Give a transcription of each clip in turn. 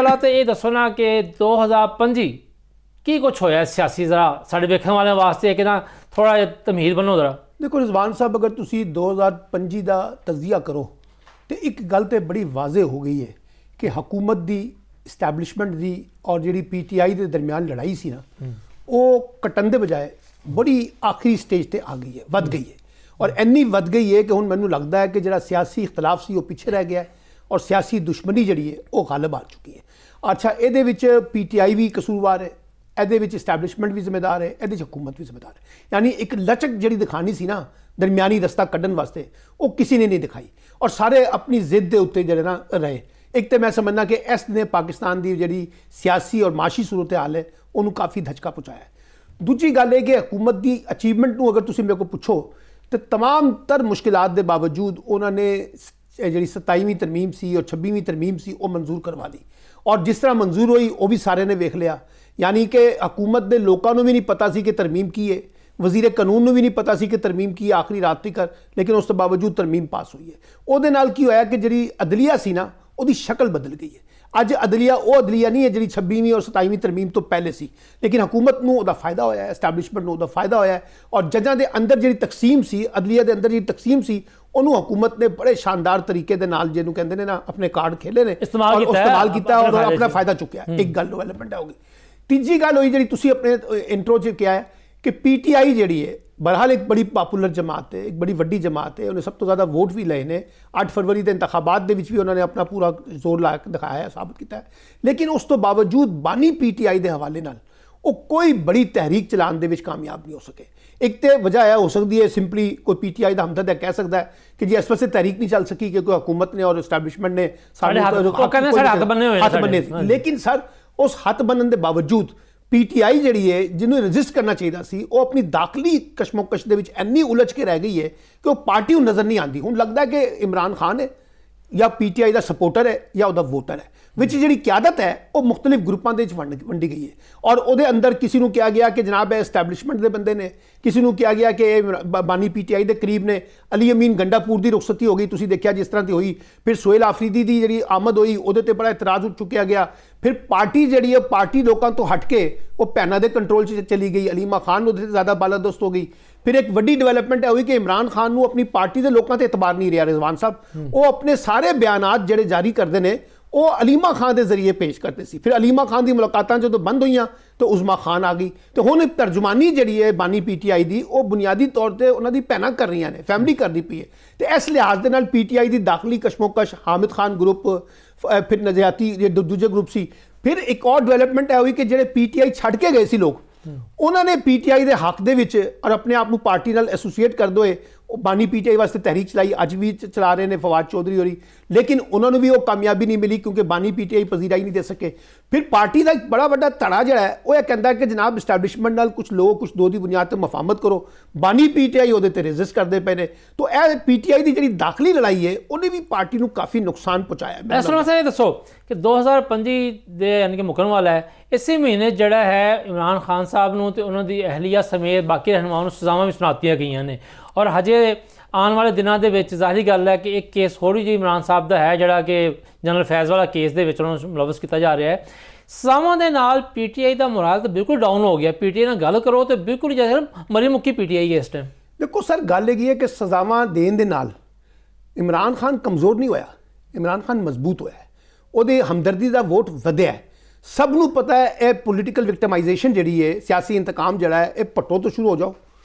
ਪਹਿਲਾਂ ਤਾਂ ਇਹ ਦੱਸੋ ਨਾ ਕਿ 2025 ਕੀ ਕੁਛ ਹੋਇਆ ਸਿਆਸੀ, ਜ਼ਰਾ ਸਾਡੇ ਵੇਖਣ ਵਾਲਿਆਂ ਵਾਸਤੇ ਕਿ ਨਾ ਥੋੜਾ ਜਿਹਾ ਤਮਹੀਦ ਬਣੋ ਜ਼ਰਾ। देखो रिजवान साहब, अगर तुसी 2025 का तजिया करो तो एक गल तो बड़ी वाजे हो गई है कि हुकूमत की इस्टैबलिशमेंट की और जी PTI के दरमियान लड़ाई सी ना, वो कटन के बजाय बड़ी आखिरी स्टेज पर आ गई है, वध गई है। और इन्नी वध गई है कि हुण मैनूं लगता है कि जिहड़ा सियासी इख्तलाफ सी वो पीछे रह गया है और सियासी दुश्मनी जिहड़ी है वो गालिब आ चुकी है। अच्छा, ये विच PTI भी कसूरवार है, ਇਹਦੇ ਵਿੱਚ ਇਸਟੈਬਲਿਸ਼ਮੈਂਟ ਵੀ ਜ਼ਿੰਮੇਦਾਰ ਹੈ, ਇਹਦੇ 'ਚ ਹਕੂਮਤ ਵੀ ਜ਼ਿੰਮੇਦਾਰ ਹੈ। ਯਾਨੀ ਇੱਕ ਲਚਕ ਜਿਹੜੀ ਦਿਖਾਣੀ ਸੀ ਨਾ ਦਰਮਿਆਨੀ ਰਸਤਾ ਕੱਢਣ ਵਾਸਤੇ, ਉਹ ਕਿਸੇ ਨੇ ਨਹੀਂ ਦਿਖਾਈ ਔਰ ਸਾਰੇ ਆਪਣੀ ਜ਼ਿੱਦ ਦੇ ਉੱਤੇ ਜਿਹੜੇ ਨਾ ਰਹੇ। ਇੱਕ ਤਾਂ ਮੈਂ ਸਮਝਦਾ ਕਿ ਇਸ ਨੇ ਪਾਕਿਸਤਾਨ ਦੀ ਜਿਹੜੀ ਸਿਆਸੀ ਔਰ ਮਾਸ਼ੀ ਸੂਰਤ ਹਾਲ ਹੈ ਉਹਨੂੰ ਕਾਫੀ ਧੱਚਕਾ ਪਹੁੰਚਾਇਆ। ਦੂਜੀ ਗੱਲ ਇਹ ਕਿ ਹਕੂਮਤ ਦੀ ਅਚੀਵਮੈਂਟ ਨੂੰ ਅਗਰ ਤੁਸੀਂ ਮੇਰੇ ਕੋਲ ਪੁੱਛੋ ਤਾਂ तमाम तर ਮੁਸ਼ਕਿਲਾਤ ਦੇ ਬਾਵਜੂਦ ਉਹਨਾਂ ਨੇ ਜਿਹੜੀ 27ਵੀਂ ਤਰਮੀਮ ਸੀ ਔਰ 26ਵੀਂ ਤਰਮੀਮ ਸੀ ਉਹ ਮਨਜ਼ੂਰ ਕਰਵਾ ਲਈ ਔਰ ਜਿਸ ਤਰ੍ਹਾਂ ਮਨਜ਼ੂਰ ਹੋਈ ਉਹ ਵੀ ਸਾਰਿਆਂ ਨੇ ਵੇਖ ਲਿਆ। यानी कि हुकूमत के लोगों को भी नहीं पता सी कि तरमीम की है, वजीर कानून को भी नहीं पता सी कि तरमीम की है आखिरी रात तक, लेकिन उस तो बावजूद तरमीम पास हुई है। ਉਹਦੇ ਨਾਲ ਕੀ ਹੋਇਆ कि जी अदलिया सी ना ਉਹਦੀ शक्ल बदल गई है। अज अदलिया वो अदलिया नहीं है जी 26ਵੀਂ और 27ਵੀਂ तरमीम तो पहले सी, लेकिन हुकूमत को उसका फायदा होया है, एस्टैबलिशमेंट को उसका फायदा होया है और जजां के अंदर जी तकसीम सी, अदलिया के अंदर जी तकसीम सी, उन्होंने हुकूमत ने बड़े शानदार तरीके के नाल जिन्होंने कहते हैं ना अपने कार्ड खेले ने, इस्तेमाल किया और अपना फायदा चुकया। एक गल डेवलपमेंट होगी। तीजी गल हुई जी तुसी अपने इंट्रो च क्या है कि PTI जी है बहरहाल एक बड़ी पॉपूलर जमात है, एक बड़ी वड्डी जमात है, उन्हें सब तो ज़्यादा वोट भी लए ने। 8 फरवरी के इंतखाबात के भी उन्होंने अपना पूरा जोर ला दिखाया है, साबित किया है। लेकिन उस तो बावजूद बानी PTI के हवाले नाल वो कोई बड़ी तहरीक चलाने के कामयाब नहीं हो सके। एक तो वजह यह हो सकती है सिंपली कोई PTI का हमदर्द कह सकता है कि जी इस वजह से तहरीक नहीं चल सकी क्योंकि हुकूमत ने और इस्टैबलिशमेंट ने हथ बने। लेकिन सर उस हथ बनने के बावजूद PTI जी है जिन्होंने रजिस्ट करना चाहिए सी, वो अपनी दाखिली कशमोकश के इन्नी उलझ के रह गई है कि वो पार्टी नज़र नहीं आती। हुण लगता है कि इमरान खान है या PTI का सपोर्टर है या उसका वोटर है, विच जी क्यादत है वो मुख्तलिफ ग्रुपों के वंडी गई है। और वो अंदर किसी को कहा गया कि जनाब एस्टैबलिशमेंट के बंदे ने, किसी को कहा गया कि बानी PTI के करीब ने। अली अमीन गंडापुर की रुखसती हो गई, तुसीं देखिया जिस तरह की हुई। फिर सोहेल आफरीदी की जी आमद हुई, वो बड़ा इतराज़ उठ चुकया गया। फिर पार्टी जी है पार्टी लोगों तो हट के वो भैनों के कंट्रोल से चली गई, अलीमा खान उहदे ज़्यादा बालादस्त हो गई। फिर एक वड्डी डेवलपमेंट हुई कि इमरान खान को अपनी पार्टी के लोगों से एतबार नहीं रहा। रिजवान साहब वो अपने सारे बयानात जिहड़े जारी करते हैं वो अलीमा खान के जरिए पेश करते सी। फिर अलीमा खान की मुलाकातां जो बंद हुई तो उज़मा खान आ गई। तो हुण तर्जुमानी जी है बानी PTI की वो बुनियादी तौर पर उन्होंने भैनां कर रही ने, फैमिली करती पई है। तो इस लिहाज के नाल PTI की दाखिली कशमोकश, हामिद खान ग्रुप, फिर नज़रियाती दूजे ग्रुप सी। फिर एक और डेवलपमेंट है हुई कि जो PTI छड़ के गए सी लोग, उन्होंने PTI के हक दे विच और अपने आप को पार्टी नाल एसोसीएट करदे हुए बानी PTI वास्ते तहरीक चलाई, अज भी चला रहे हैं फवाद चौधरी होरी, लेकिन उन्होंने भी वो कामयाबी नहीं मिली क्योंकि बानी PTI पजीराई नहीं दे सके। फिर पार्टी का एक बड़ा बड़ा धड़ा जड़ा है वो कहता है कि जनाब इस्टैबलिशमेंट नाल कुछ लोग कुछ दो की बुनियाद पर मफाहमत करो, बानी PTI वो रेजिस्ट करते पे ने। तो यह PTI की जी दाखिली लड़ाई है उन्हें भी पार्टी को काफ़ी नुकसान पहुँचाया। इस तरह से दसो कि 2025 दे यानी कि मुकन वाला है, इसी महीने जड़ा है इमरान खान साहब नूं ते उन्हां दी अहलिया समेत बाकी रहनुमाओं नूं सज़ावां भी सुनातियां गईयां ने और हजे आने वाले दिनों के जाहिर गल है कि एक केस होर जी इमरान साहब का है जड़ा कि जनरल फैज़ वाला केस के मुलवस किया जा रहा है। सज़ावां दे नाल PTI का मोराल तो बिल्कुल डाउन हो गया। PTI नाल गल करो तो बिल्कुल जैसे मरी मुक्की PTI है इस टाइम। देखो सर गल है कि सज़ावां देण दे नाल इमरान खान कमज़ोर नहीं होया, इमरान खान मजबूत होया है, उहदे हमदर्दी का वोट वधिया है। सबनों पता है यह पोलिटिकल विक्टिमाइजेशन जी है, सियासी इंतकाम जड़ा है, यह भट्टो तो शुरू हो जाओ,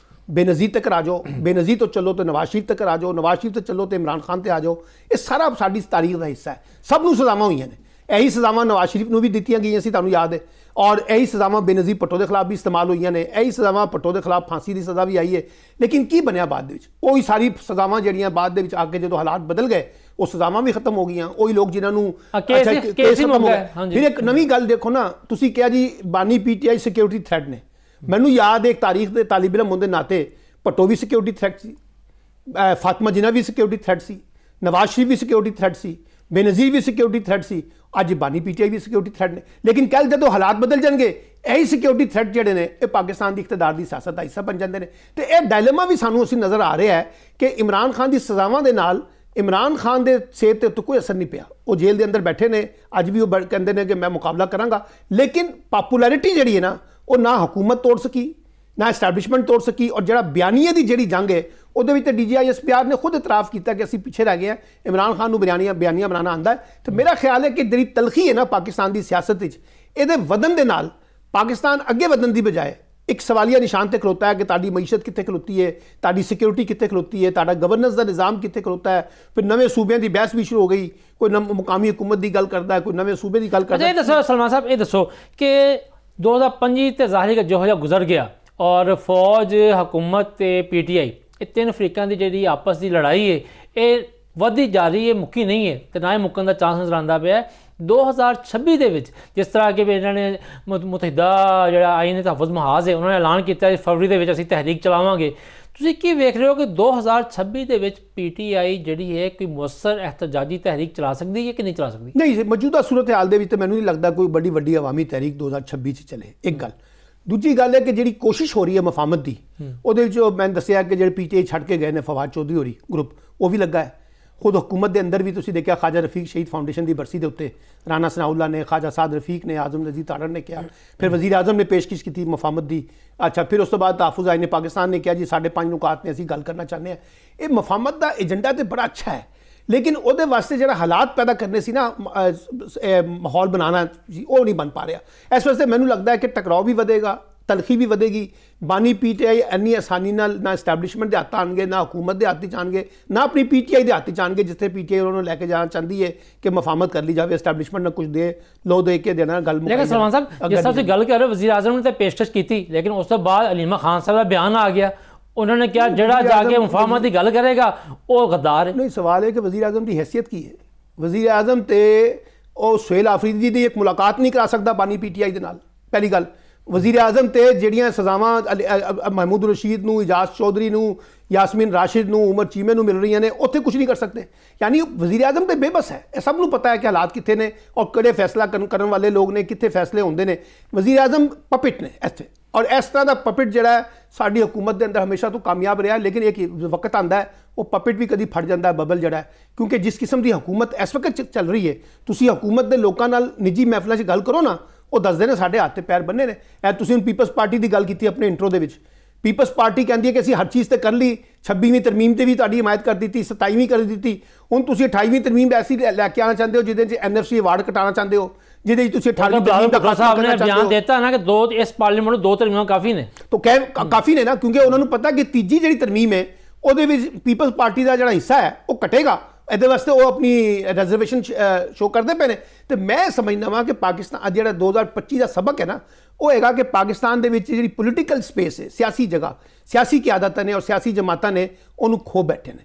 बेनज़ीर तक आ जाओ, बेनज़ीर तो चलो तो नवाज शरीफ तक आ जाओ, नवाज शरीफ तो चलो तो इमरान खान ते आ जाओ। ये सारा साडी तारीख का हिस्सा है। सबनों सज़ावां हुई ने, यही सज़ावां नवाज शरीफ को भी दित्तियां गईयां सी, तुहानूं याद है, और यही सज़ावां बेनज़ीर भट्टो के खिलाफ भी इस्तेमाल हुई ने, यही सज़ावां भट्टो के खिलाफ फांसी की सज़ा भी आई है। लेकिन की बनया बाद विच वही सारी सज़ावां जिहड़ियां बाद दे विच आके जो हालात बदल गए वो सज़ावां भी खत्म हो गई, वही लोग जिन्होंने केस खत्म हो गए। फिर एक नवी गल देखो ना, तुसीं कहा जी बानी PTI सिक्योरिटी थ्रेट ने, मैनूं याद है एक तारीख के तालिब इलम होने नाते भट्टो भी सिक्योरिटी थ्रेट सी, फातिमा जिन्ना भी सिक्योरिटी थ्रेट सी, नवाज शरीफ भी सिक्योरिटी थ्रेट सी, बेनज़ीर भी सिक्योरिटी थ्रेट सी, अज बानी PTI भी सिक्योरिटी थ्रेट ने। लेकिन कल जो हालात बदल जाएंगे यही सिक्योरिटी थ्रेट जोड़े ने ये पाकिस्तान की इख्तदार की सियासत का हिस्सा बन जाते हैं। तो यह डायलेमा भी सानू असीं नज़र आ रहा है कि इमरान खान की सज़ावां दे नाल ਇਮਰਾਨ ਖਾਨ ਦੇ ਸਿਹਤ ਦੇ ਉੱਤੇ ਕੋਈ ਅਸਰ ਨਹੀਂ ਪਿਆ। ਉਹ ਜੇਲ੍ਹ ਦੇ ਅੰਦਰ ਬੈਠੇ ਨੇ, ਅੱਜ ਵੀ ਉਹ ਕਹਿੰਦੇ ਨੇ ਕਿ ਮੈਂ ਮੁਕਾਬਲਾ ਕਰਾਂਗਾ, ਲੇਕਿਨ ਪਾਪੂਲੈਰਿਟੀ ਜਿਹੜੀ ਹੈ ਨਾ, ਉਹ ਨਾ ਹਕੂਮਤ ਤੋੜ ਸਕੀ, ਨਾ ਐਸਟੈਬਲਿਸ਼ਮੈਂਟ ਤੋੜ ਸਕੀ। ਔਰ ਜਿਹੜਾ ਬਿਆਨੀਏ ਦੀ ਜਿਹੜੀ ਜੰਗ ਹੈ, ਉਹਦੇ ਵਿੱਚ DGISPR ਨੇ ਖੁਦ ਇਤਰਾਫ ਕੀਤਾ ਕਿ ਅਸੀਂ ਪਿੱਛੇ ਰਹਿ ਗਏ ਹਾਂ, ਇਮਰਾਨ ਖਾਨ ਨੂੰ ਬਿਆਨੀਆਂ ਬਣਾਉਣਾ ਆਉਂਦਾ ਹੈ। ਤੇ ਮੇਰਾ ਖਿਆਲ ਹੈ ਕਿ ਜਿਹੜੀ ਤਲਖੀ ਹੈ ਨਾ ਪਾਕਿਸਤਾਨ ਦੀ ਸਿਆਸਤ ਵਿੱਚ, ਇਹਦੇ ਵਧਣ ਦੇ ਨਾਲ ਪਾਕਿਸਤਾਨ ਅੱਗੇ ਵਧਣ ਦੀ ਬਜਾਏ ਇੱਕ ਸਵਾਲੀਆ ਨਿਸ਼ਾਨ ਤੇ ਖਲੋਤਾ ਹੈ ਕਿ ਤੁਹਾਡੀ ਮਈਸ਼ਤ ਕਿੱਥੇ ਖਲੋਤੀ ਹੈ, ਤੁਹਾਡੀ ਸਿਕਿਉਰਿਟੀ ਕਿੱਥੇ ਖਲੋਤੀ ਹੈ, ਤੁਹਾਡਾ ਗਵਰਨੈਂਸ ਦਾ ਨਿਜ਼ਾਮ ਕਿੱਥੇ ਖਲੋਤਾ ਹੈ। ਫਿਰ ਨਵੇਂ ਸੂਬਿਆਂ ਦੀ ਬਹਿਸ ਵੀ ਸ਼ੁਰੂ ਹੋ ਗਈ, ਕੋਈ ਮੁਕਾਮੀ ਹੁਕੂਮਤ ਦੀ ਗੱਲ ਕਰਦਾ ਹੈ, ਕੋਈ ਨਵੇਂ ਸੂਬੇ ਦੀ ਗੱਲ ਕਰਦਾ ਹੈ। ਇਹ ਦੱਸੋ ਸਲਮਾਨ ਸਾਹਿਬ, ਇਹ ਦੱਸੋ ਕਿ 2025 ਤੇ ਜ਼ਾਹਿਰ ਜਿਹੋ ਜਿਹਾ ਗੁਜ਼ਰ ਗਿਆ ਔਰ ਫੌਜ, ਹਕੂਮਤ ਤੇ PTI, ਇਹ ਤਿੰਨ ਫਰੀਕਾਂ ਦੀ ਜਿਹੜੀ ਆਪਸ ਦੀ ਲੜਾਈ ਹੈ, ਇਹ ਵੱਧਦੀ ਜਾ ਰਹੀ ਹੈ, ਮੁੱਕੀ ਨਹੀਂ ਹੈ ਤੇ ਨਾ ਹੀ ਮੁੱਕਣ ਦਾ ਚਾਂਸ ਨਜ਼ਰ ਆਉਂਦਾ ਪਿਆ। 2026 ਦੇ ਵਿੱਚ ਜਿਸ ਤਰ੍ਹਾਂ ਕਿ ਇਹਨਾਂ ਨੇ ਮੁਤਹਿਦਾ ਜਿਹੜਾ ਆਈਨ ਤਹਫ਼ੁਜ਼ ਮੁਹਾਜ਼ ਹੈ, ਉਹਨਾਂ ਨੇ ਐਲਾਨ ਕੀਤਾ ਫਰਵਰੀ ਦੇ ਵਿੱਚ ਅਸੀਂ ਤਹਿਰੀਕ ਚਲਾਵਾਂਗੇ। ਤੁਸੀਂ ਕੀ ਵੇਖ ਰਹੇ ਹੋ ਕਿ 2026 ਦੇ ਵਿੱਚ PTI ਜਿਹੜੀ ਹੈ ਕੋਈ ਮੁਅੱਸਰ ਇਹਤਜਾਜੀ ਤਹਿਰੀਕ ਚਲਾ ਸਕਦੀ ਹੈ ਕਿ ਨਹੀਂ ਚਲਾ ਸਕਦੀ? ਨਹੀਂ, ਮੌਜੂਦਾ ਸੂਰਤ ਹਾਲ ਦੇ ਵਿੱਚ ਮੈਨੂੰ ਨਹੀਂ ਲੱਗਦਾ ਕੋਈ ਵੱਡੀ ਅਵਾਮੀ ਤਹਿਰੀਕ 2026 'ਚ ਚੱਲੇ, ਇੱਕ ਗੱਲ। ਦੂਜੀ ਗੱਲ ਹੈ ਕਿ ਜਿਹੜੀ ਕੋਸ਼ਿਸ਼ ਹੋ ਰਹੀ ਹੈ ਮਫਾਹਮਤ ਦੀ, ਉਹਦੇ ਵਿੱਚ ਮੈਂ ਦੱਸਿਆ ਕਿ ਜਿਹੜੇ PTI ਛੱਡ ਕੇ ਗਏ ਨੇ, ਫਵਾਦ ਚੌਧਰੀ ਹੋਰੀ ਗਰੁੱਪ, ਉਹ ਵੀ ਲੱਗਾ ਹੈ। ਖੁਦ ਹਕੂਮਤ ਦੇ ਅੰਦਰ ਵੀ ਤੁਸੀਂ ਦੇਖਿਆ ਖਾਜਾ ਰਫੀਕ ਸ਼ਹੀਦ ਫਾਊਂਡੇਸ਼ਨ ਦੀ ਬਰਸੀ ਦੇ ਉੱਤੇ ਰਾਣਾ ਸਨਾਉल्ला ਨੇ, ਖਾਜਾ ਸਾਦ ਰਫੀਕ ਨੇ, ਆਜ਼ਮ ਨਜ਼ੀਰ ਤਾੜੜ ਨੇ ਕਿਹਾ, ਫਿਰ ਵਜ਼ੀਰ ਆਜ਼ਮ ਨੇ ਪੇਸ਼ਕਸ਼ ਕੀਤੀ ਮਫਾਹਮਤ ਦੀ। ਅੱਛਾ, ਫਿਰ ਉਸ ਤੋਂ ਬਾਅਦ ਤਹਫ਼ੁਜ਼ ਆਈਨ ਪਾਕਿਸਤਾਨ ਨੇ ਕਿਹਾ ਜੀ 5.5 ਨੁਕਾਤ ਨੇ ਅਸੀਂ ਗੱਲ ਕਰਨਾ ਚਾਹੁੰਦੇ ਹਾਂ। ਇਹ ਮਫਾਹਮਤ ਦਾ ਏਜੰਡਾ ਤੇ ਬੜਾ ਅੱਛਾ ਹੈ, ਲੇਕਿਨ ਉਹਦੇ ਵਾਸਤੇ ਜਿਹੜਾ ਹਾਲਾਤ ਪੈਦਾ ਕਰਨੇ ਸੀ ਨਾ, ਮਾਹੌਲ ਬਣਾਉਣਾ ਸੀ, ਉਹ ਨਹੀਂ ਬਣ ਪਾ ਰਿਹਾ। ਇਸ ਵਾਸਤੇ ਮੈਨੂੰ ਲੱਗਦਾ ਹੈ ਕਿ ਟਕਰਾਅ ਵੀ ਵਧੇਗਾ, ਤਲਖੀ ਵੀ ਵਧੇਗੀ। ਬਾਨੀ PTI ਇੰਨੀ ਆਸਾਨੀ ਨਾਲ ਨਾ ਐਸਟੈਬਲਿਸ਼ਮੈਂਟ ਦੇ ਹੱਥ ਆਉਣਗੇ, ਨਾ ਹਕੂਮਤ ਦੇ ਹੱਥ 'ਚ ਆਉਣਗੇ, ਨਾ ਆਪਣੀ PTI ਦੇ ਹੱਥ 'ਚ ਆਉਣਗੇ, ਜਿੱਥੇ PTI ਉਹਨਾਂ ਨੂੰ ਲੈ ਕੇ ਜਾਣਾ ਚਾਹੁੰਦੀ ਹੈ ਕਿ ਮਫਾਹਮਤ ਕਰ ਲਈ ਜਾਵੇ, ਐਸਟੈਬਲਿਸ਼ਮੈਂਟ ਨਾਲ ਕੁਝ ਦੇ ਕੇ ਦੇਣਾ ਗੱਲ। ਲੇਕਿਨ ਸਲਮਾਨ ਸਾਹਿਬ, ਜਿਸ ਤਰ੍ਹਾਂ ਤੁਸੀਂ ਗੱਲ ਕਰ ਰਹੇ ਹੋ, ਵਜ਼ੀਰ ਆਜ਼ਮ ਨੇ ਤਾਂ ਪੇਸ਼ਕਸ਼ ਕੀਤੀ, ਲੇਕਿਨ ਉਸ ਤੋਂ ਬਾਅਦ ਅਲੀਮਾ ਖਾਨ ਸਾਹਿਬ ਦਾ ਬਿਆਨ ਆ ਗਿਆ, ਉਹਨਾਂ ਨੇ ਕਿਹਾ ਜਿਹੜਾ ਜਾ ਕੇ ਮੁਫਾਹਮਤ ਦੀ ਗੱਲ ਕਰੇਗਾ ਉਹ ਗद्दार ਹੈ। ਨਹੀਂ, ਸਵਾਲ ਹੈ ਕਿ ਵਜ਼ੀਰ ਆਜ਼ਮ ਦੀ ਹੈਸੀਅਤ ਕੀ ਹੈ? ਵਜ਼ੀਰ ਆਜ਼ਮ ਤੇ ਉਹ ਸੁਹੇਲ ਆਫਰੀਦੀ ਦੀ ਇੱਕ ਮੁਲਾਕਾਤ ਨਹੀਂ ਕਰਾ ਸਕਦਾ ਬਾਨੀ PTI ਦੇ ਨਾਲ, ਪਹਿਲੀ ਗੱਲ। ਵਜ਼ੀਰ ਆਜ਼ਮ ਤੇ ਜਿਹੜੀਆਂ ਸਜ਼ਾਵਾਂ ਮਹਿਮੂਦ ਰਸ਼ੀਦ ਨੂੰ, ਇਜਾਜ਼ ਚੌਧਰੀ ਨੂੰ, ਯਾਸਮੀਨ ਰਾਸ਼ਿਦ ਨੂੰ, ਉਮਰ ਚੀਮੇ ਨੂੰ ਮਿਲ ਰਹੀਆਂ ਨੇ, ਉੱਥੇ ਕੁਝ ਨਹੀਂ ਕਰ ਸਕਦੇ। ਯਾਨੀ ਵਜ਼ੀਰ ਆਜ਼ਮ ਤੇ ਬੇਬਸ ਹੈ। ਇਹ ਸਭ ਨੂੰ ਪਤਾ ਹੈ ਕਿ ਹਾਲਾਤ ਕਿੱਥੇ ਨੇ ਔਰ ਕਿਹੜੇ ਫੈਸਲਾ ਕਰਨ ਵਾਲੇ ਲੋਕ ਨੇ, ਕਿੱਥੇ ਫੈਸਲੇ ਹੁੰਦੇ ਨੇ। ਵਜ਼ੀਰ ਆਜ਼ਮ ਪਪਿਟ ਨੇ ਇੱਥੇ, ਔਰ ਇਸ ਤਰ੍ਹਾਂ ਦਾ ਪਪਿਟ ਜਿਹੜਾ ਹੈ ਸਾਡੀ ਹਕੂਮਤ ਦੇ ਅੰਦਰ ਹਮੇਸ਼ਾ ਤੋਂ ਕਾਮਯਾਬ ਰਿਹਾ। ਲੇਕਿਨ ਇੱਕ ਵਕਤ ਆਉਂਦਾ ਹੈ ਉਹ ਪਪਿਟ ਵੀ ਕਦੀ ਫਟ ਜਾਂਦਾ ਹੈ, ਬਬਲ ਜਿਹੜਾ ਹੈ। ਕਿਉਂਕਿ ਜਿਸ ਕਿਸਮ ਦੀ ਹਕੂਮਤ ਇਸ ਵਕਤ ਚੱਲ ਰਹੀ ਹੈ, ਤੁਸੀਂ ਹਕੂਮਤ ਦੇ ਲੋਕਾਂ ਨਾਲ ਨਿੱਜੀ ਮਹਿਫਲਾਂ 'ਚ ਗੱਲ ਕਰੋ ਨਾ, ਉਹ ਦੱਸਦੇ ਨੇ ਸਾਡੇ ਹੱਥ ਤੇ ਪੈਰ ਬੰਨੇ ਨੇ। ਇਹ ਤੁਸੀਂ ਹੁਣ ਪੀਪਲਸ ਪਾਰਟੀ ਦੀ ਗੱਲ ਕੀਤੀ ਆਪਣੇ ਇੰਟਰੋ ਦੇ ਵਿੱਚ। ਪੀਪਲਸ ਪਾਰਟੀ ਕਹਿੰਦੀ ਹੈ ਕਿ ਅਸੀਂ ਹਰ ਚੀਜ਼ ਤੇ ਕਰ ਲਈ, 26ਵੀਂ ਤਰਮੀਮ ਤੇ ਵੀ ਤੁਹਾਡੀ ਹਮਾਇਤ ਕਰ ਦਿੱਤੀ, 27ਵੀਂ ਕਰ ਦਿੱਤੀ। ਹੁਣ ਤੁਸੀਂ 28ਵੀਂ ਤਰਮੀਮ ਐਸੀ ਲੈ ਕੇ ਆਉਣਾ ਚਾਹੁੰਦੇ ਹੋ ਜਿਹਦੇ 'ਚ NFC ਅਵਾਰਡ ਕਟਾਉਣਾ ਚਾਹੁੰਦੇ ਹੋ, ਜਿਹਦੇ 'ਚ ਤੁਸੀਂ 18ਵੀਂ ਤਰਮੀਮ ਦਾ ਸਾਹਿਬ ਨੇ ਬਿਆਨ ਦਿੱਤਾ ਨਾ ਕਿ ਇਸ ਪਾਰਲੀਮੈਂਟ ਨੂੰ 2 ਤਰਮੀਮਾਂ ਕਾਫੀ ਨੇ, ਤਾਂ ਕਾਫੀ ਨੇ ਨਾ, ਕਿਉਂਕਿ ਉਹਨਾਂ ਨੂੰ ਪਤਾ ਕਿ ਤੀਜੀ ਜਿਹੜੀ ਤਰਮੀਮ ਹੈ ਉਹਦੇ ਵਿੱਚ ਪੀਪਲਸ ਪਾਰਟੀ ਦਾ ਜਿਹੜਾ ਹਿੱਸਾ ਹੈ ਉਹ ਘਟੇਗਾ। ਇਹਦੇ ਵਾਸਤੇ ਉਹ ਆਪਣੀ ਰਿਜ਼ਰਵੇਸ਼ਨ ਸ਼ੋਅ ਕਰਦੇ ਪਏ ਨੇ। ਤੇ ਮੈਂ ਸਮਝਦਾ ਵਾਂ ਕਿ ਪਾਕਿਸਤਾਨ ਜਿਹੜਾ 2025 ਦਾ ਸਬਕ ਹੈ ਨਾ, ਉਹ ਹੈਗਾ ਕਿ ਪਾਕਿਸਤਾਨ ਦੇ ਵਿੱਚ ਜਿਹੜੀ ਪੋਲੀਟੀਕਲ ਸਪੇਸ ਹੈ, ਸਿਆਸੀ ਜਗ੍ਹਾ, ਸਿਆਸੀ ਕਿਆਦਤਾਂ ਨੇ ਔਰ ਸਿਆਸੀ ਜਮਾਤਾਂ ਨੇ ਉਹਨੂੰ ਖੋ ਬੈਠੇ ਨੇ।